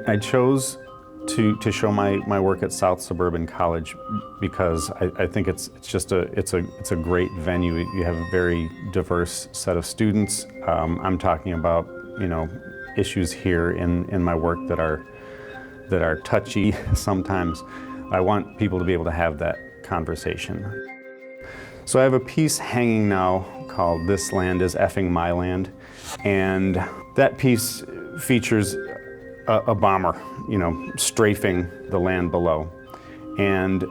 I chose to show my work at South Suburban College because I think it's a great venue. You have a very diverse set of students. I'm talking about, you know, issues here in my work that are touchy sometimes. I want people to be able to have that conversation. So I have a piece hanging now called "This Land is Effing My Land," and that piece features a bomber, you know, strafing the land below. And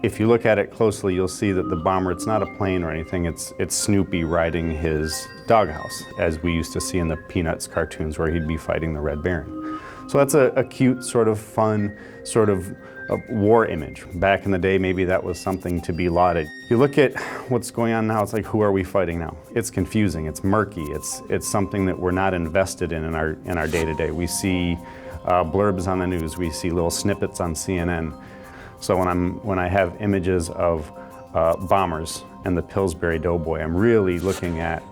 if you look at it closely, you'll see that the bomber, it's not a plane or anything, it's Snoopy riding his doghouse, as we used to see in the Peanuts cartoons where he'd be fighting the Red Baron. So that's a cute, sort of fun, sort of a war image. Back in the day, maybe that was something to be lauded. You look at what's going on now, it's like, who are we fighting now? It's confusing, it's murky, it's something that we're not invested in our day-to-day. We see blurbs on the news, we see little snippets on CNN. So when I have images of bombers and the Pillsbury Doughboy, I'm really looking at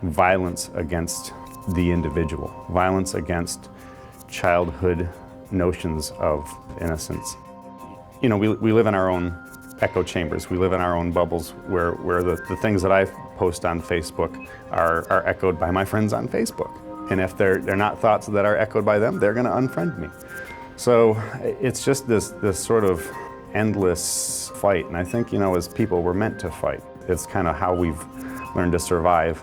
violence against the individual, violence against childhood notions of innocence. You know, we live in our own echo chambers. We live in our own bubbles where the things that I post on Facebook are echoed by my friends on Facebook. And if they're not thoughts that are echoed by them, they're gonna unfriend me. So it's just this sort of endless fight. And I think, you know, as people, we're meant to fight. It's kind of how we've learned to survive.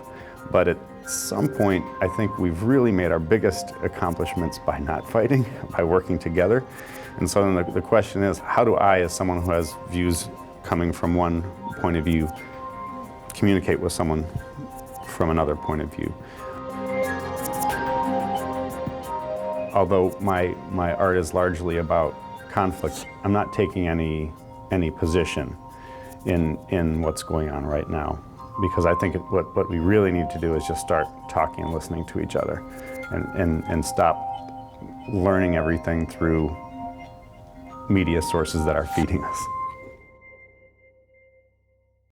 But at some point, I think we've really made our biggest accomplishments by not fighting, by working together. And so then the question is, how do I, as someone who has views coming from one point of view, communicate with someone from another point of view? Although my art is largely about conflict, I'm not taking any position in what's going on right now, because I think what we really need to do is just start talking and listening to each other and stop learning everything through media sources that are feeding us.